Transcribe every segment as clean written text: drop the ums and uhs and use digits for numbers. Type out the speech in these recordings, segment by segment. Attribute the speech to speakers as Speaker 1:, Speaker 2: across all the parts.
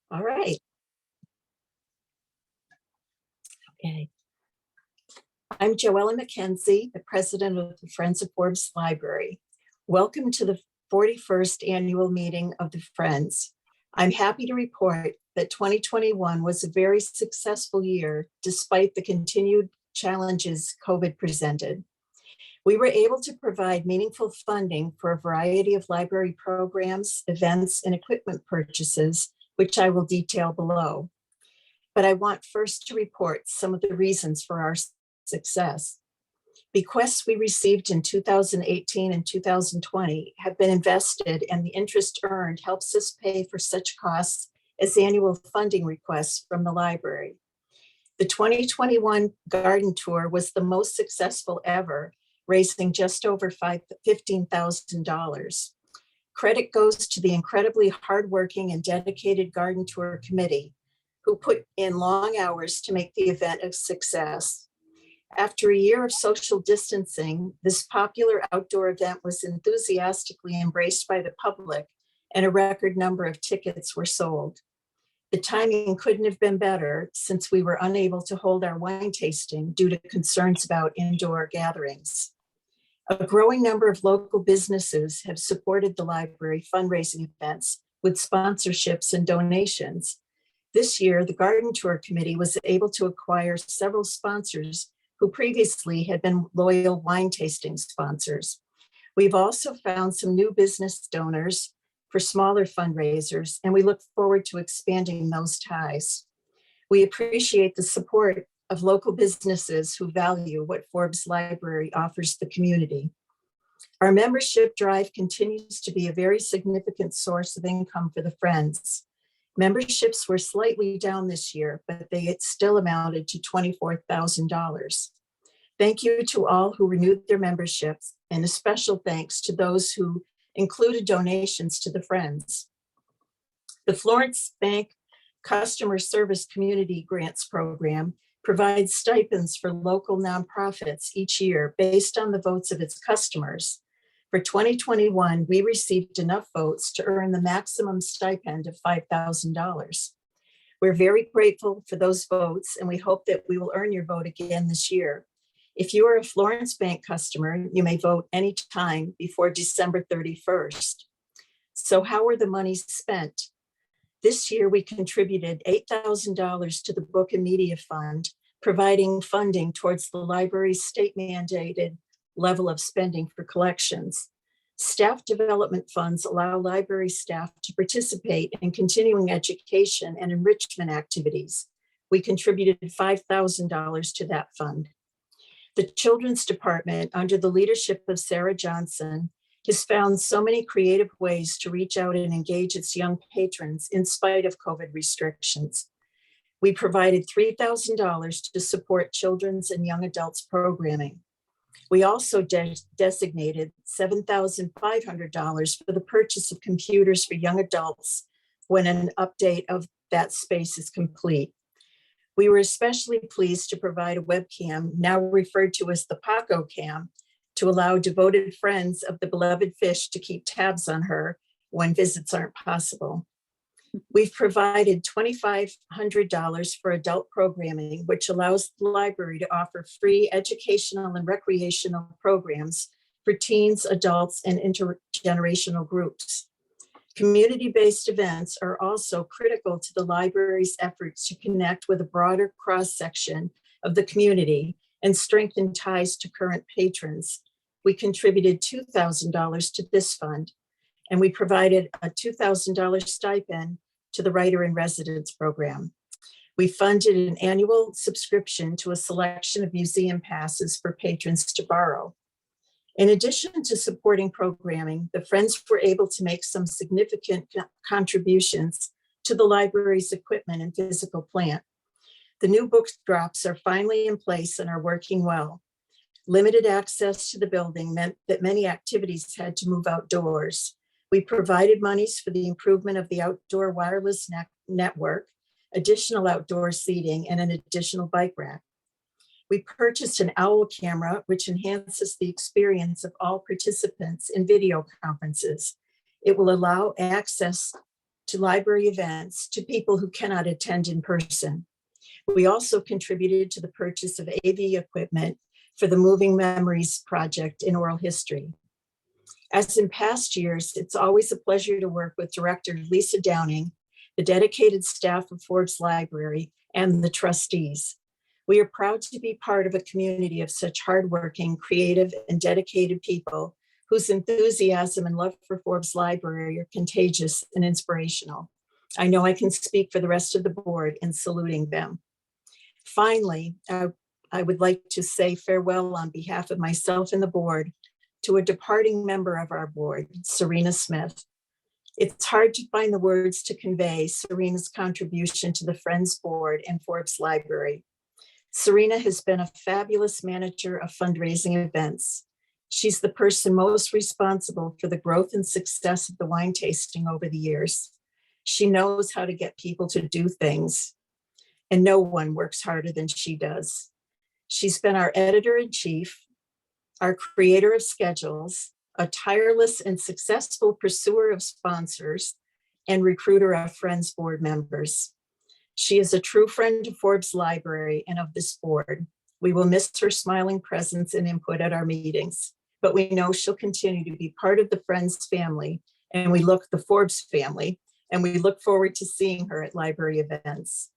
Speaker 1: All right. Okay. I'm Joella McKenzie, the president of the Friends of Forbes Library. Welcome to the 41st annual meeting of the Friends. I'm happy to report that 2021 was a very successful year despite the continued challenges COVID presented. We were able to provide meaningful funding for a variety of library programs, events, and equipment purchases, which I will detail below. But I want first to report some of the reasons for our success. Bequests we received in 2018 and 2020 have been invested, and the interest earned helps us pay for such costs as annual funding requests from the library. The 2021 garden tour was the most successful ever, raising just over $15,000. Credit goes to the incredibly hardworking and dedicated garden tour committee, who put in long hours to make the event a success. After a year of social distancing, this popular outdoor event was enthusiastically embraced by the public, and a record number of tickets were sold. The timing couldn't have been better since we were unable to hold our wine tasting due to concerns about indoor gatherings. A growing number of local businesses have supported the library fundraising events with sponsorships and donations. This year, the Garden Tour Committee was able to acquire several sponsors who previously had been loyal wine tasting sponsors. We've also found some new business donors for smaller fundraisers, and we look forward to expanding those ties. We appreciate the support of local businesses who value what Forbes Library offers the community. Our membership drive continues to be a very significant source of income for the Friends. Memberships were slightly down this year, but they still amounted to $24,000. Thank you to all who renewed their memberships, and a special thanks to those who included donations to the Friends. The Florence Bank Customer Service Community Grants Program provides stipends for local nonprofits each year based on the votes of its customers. For 2021, we received enough votes to earn the maximum stipend of $5,000. We're very grateful for those votes, and we hope that we will earn your vote again this year. If you are a Florence Bank customer, you may vote anytime before December 31st. So how were the monies spent? This year, we contributed $8,000 to the Book and Media Fund, providing funding towards the library's state-mandated level of spending for collections. Staff development funds allow library staff to participate in continuing education and enrichment activities. We contributed $5,000 to that fund. The Children's Department, under the leadership of Sarah Johnson, has found so many creative ways to reach out and engage its young patrons in spite of COVID restrictions. We provided $3,000 to support children's and young adults programming. We also designated $7,500 for the purchase of computers for young adults when an update of that space is complete. We were especially pleased to provide a webcam, now referred to as the Paco Cam, to allow devoted friends of the beloved fish to keep tabs on her when visits aren't possible. We've provided $2,500 for adult programming, which allows the library to offer free educational and recreational programs for teens, adults, and intergenerational groups. Community-based events are also critical to the library's efforts to connect with a broader cross-section of the community and strengthen ties to current patrons. We contributed $2,000 to this fund, and we provided a $2,000 stipend to the Writer in Residence program. We funded an annual subscription to a selection of museum passes for patrons to borrow. In addition to supporting programming, the Friends were able to make some significant contributions to the library's equipment and physical plant. The new book drops are finally in place and are working well. Limited access to the building meant that many activities had to move outdoors. We provided monies for the improvement of the outdoor wireless network, additional outdoor seating, and an additional bike rack. We purchased an OWL camera, which enhances the experience of all participants in video conferences. It will allow access to library events, to people who cannot attend in person. We also contributed to the purchase of AV equipment for the Moving Memories project in oral history. As in past years, it's always a pleasure to work with Director Lisa Downing, the dedicated staff of Forbes Library, and the trustees. We are proud to be part of a community of such hardworking, creative, and dedicated people whose enthusiasm and love for Forbes Library are contagious and inspirational. I know I can speak for the rest of the board in saluting them. Finally, I would like to say farewell on behalf of myself and the board to a departing member of our board, Serena Smith. It's hard to find the words to convey Serena's contribution to the Friends Board and Forbes Library. Serena has been a fabulous manager of fundraising events. She's the person most responsible for the growth and success of the wine tasting over the years. She knows how to get people to do things, and no one works harder than she does. She's been our editor-in-chief, our creator of schedules, a tireless and successful pursuer of sponsors, and recruiter of Friends Board members. She is a true friend of Forbes Library and of this board. We will miss her smiling presence and input at our meetings, but we know she'll continue to be part of the Friends family, and the Forbes family, and we look forward to seeing her at library events.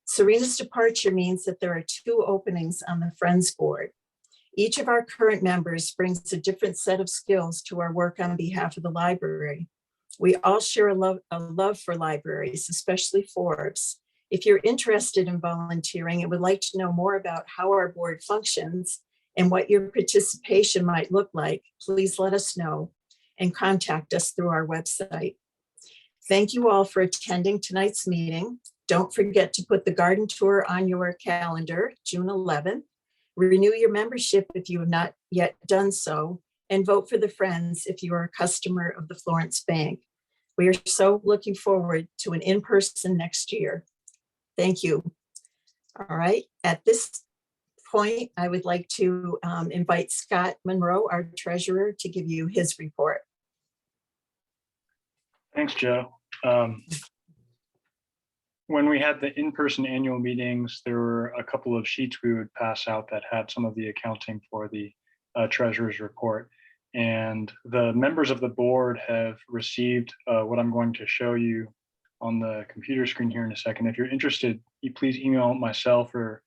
Speaker 1: Serena's departure means that there are 2 openings on the Friends Board. Each of our current members brings a different set of skills to our work on behalf of the library. We all share a love for libraries, especially Forbes. If you're interested in volunteering and would like to know more about how our board functions and what your participation might look like, please let us know and contact us through our website. Thank you all for attending tonight's meeting. Don't forget to put the garden tour on your calendar, June 11th. Renew your membership if you have not yet done so, and vote for the Friends if you are a customer of the Florence Bank. We are so looking forward to an in-person next year. Thank you. All right, at this point, I would like to invite Scott Monroe, our treasurer, to give you his report.
Speaker 2: Thanks, Joe. When we had the in-person annual meetings, there were a couple of sheets we would pass out that had some of the accounting for the treasurer's report. And the members of the board have received what I'm going to show you on the computer screen here in a second. If you're interested, please email myself or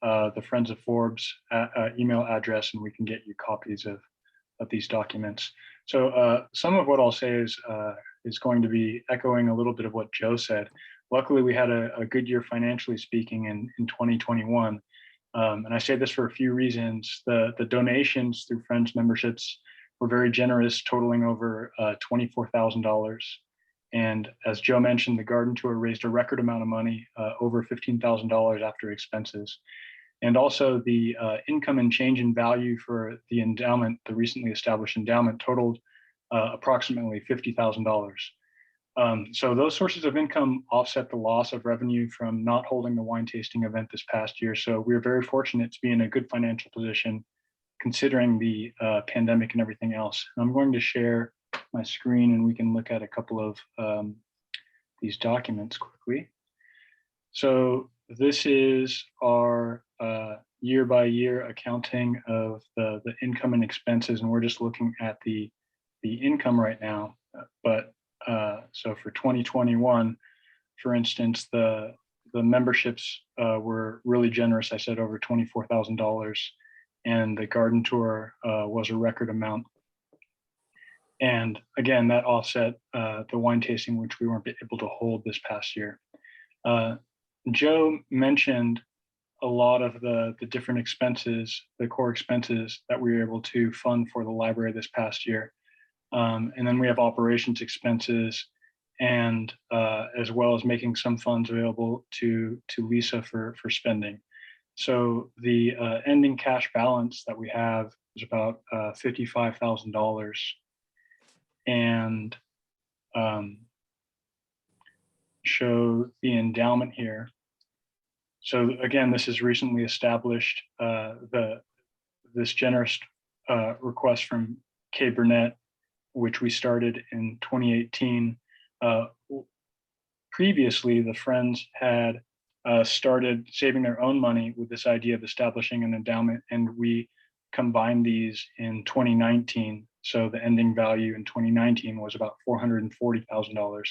Speaker 2: the Friends of Forbes email address, and we can get you copies of these documents. So some of what I'll say is going to be echoing a little bit of what Joe said. Luckily, we had a good year financially speaking in 2021. And I say this for a few reasons. The donations through Friends memberships were very generous, totaling over $24,000. And as Joe mentioned, the garden tour raised a record amount of money, over $15,000 after expenses. And also the income and change in value for the endowment, the recently established endowment, totaled approximately $50,000. So those sources of income offset the loss of revenue from not holding the wine tasting event this past year. So we're very fortunate to be in a good financial position considering the pandemic and everything else. And I'm going to share my screen and we can look at a couple of these documents quickly. So this is our year by year accounting of the income and expenses, and we're just looking at the income right now. But so for 2021, for instance, the memberships were really generous. I said over $24,000, and the garden tour was a record amount. And again, that offset the wine tasting, which we weren't able to hold this past year. Joe mentioned a lot of the different expenses, the core expenses that we were able to fund for the library this past year. And then we have operations expenses, and as well as making some funds available to Lisa for spending. So the ending cash balance that we have is about $55,000. And show the endowment here. So again, this is recently established. This generous request from Kay Burnett, which we started in 2018, previously, the Friends had started saving their own money with this idea of establishing an endowment, and we combined these in 2019. So the ending value in 2019 was about $440,000.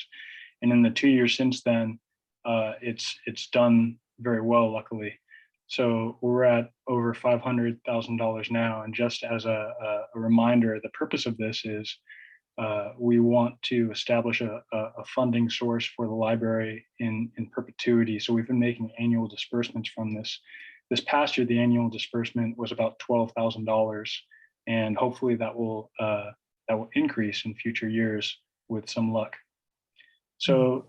Speaker 2: And in the 2 years since then, it's done very well, luckily. So we're at over $500,000 now. And just as a reminder, the purpose of this is we want to establish a funding source for the library in perpetuity. So we've been making annual disbursements from this. This past year, the annual disbursement was about $12,000, and hopefully that will increase in future years with some luck. So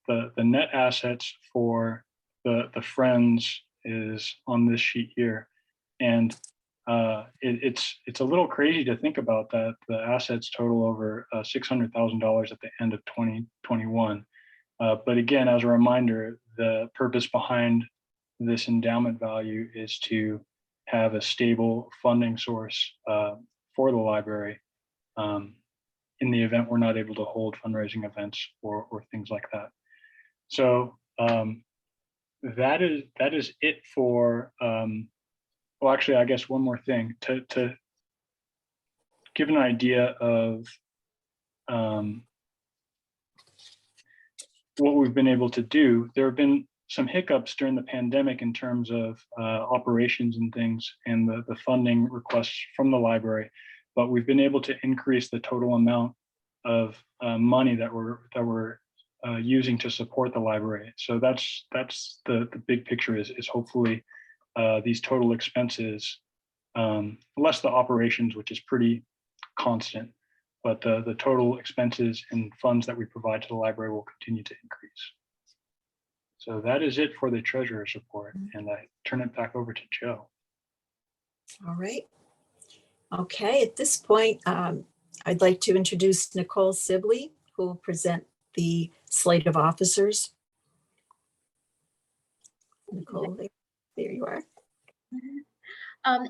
Speaker 2: the net assets for the Friends is on this sheet here, and it's a little crazy to think about that the assets total over $600,000 at the end of 2021. But again, as a reminder, the purpose behind this endowment value is to have a stable funding source for the library in the event we're not able to hold fundraising events or things like that. So that is it for. Well, actually, I guess one more thing to give an idea of what we've been able to do. There have been some hiccups during the pandemic in terms of operations and things and the funding requests from the library, but we've been able to increase the total amount of money that we're using to support the library. So that's the big picture is hopefully these total expenses, less the operations, which is pretty constant, but the total expenses and funds that we provide to the library will continue to increase. So that is it for the treasurer's report, and I turn it back over to Joe.
Speaker 1: All right. Okay, at this point, I'd like to introduce Nicole Sibley, who will present the slate of officers. Nicole, there you are.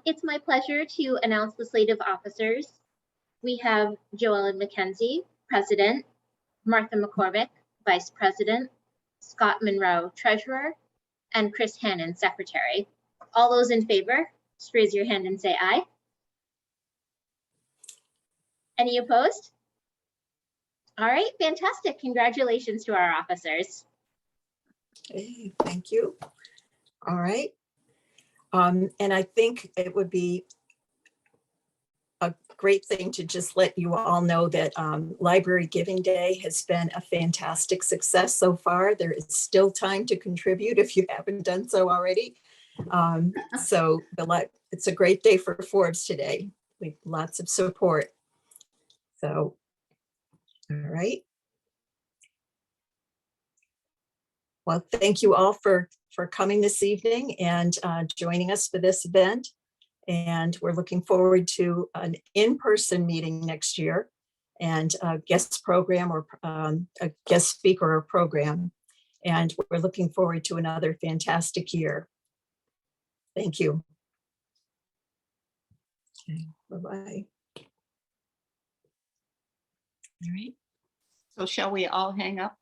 Speaker 3: It's my pleasure to announce the slate of officers. We have Joellen McKenzie, President, Martha McCormick, Vice President, Scott Monroe, Treasurer, and Chris Hannon, Secretary. All those in favor, just raise your hand and say aye. Any opposed? All right, fantastic. Congratulations to our officers.
Speaker 1: Okay, thank you. All right. And I think it would be a great thing to just let you all know that Library Giving Day has been a fantastic success so far. There is still time to contribute if you haven't done so already. So it's a great day for Forbes today. We lots of support. So, all right. Well, thank you all for coming this evening and joining us for this event. And we're looking forward to an in-person meeting next year and a guest program or a guest speaker or program. And we're looking forward to another fantastic year. Thank you. Okay, bye-bye. All right.
Speaker 4: So shall we all hang up?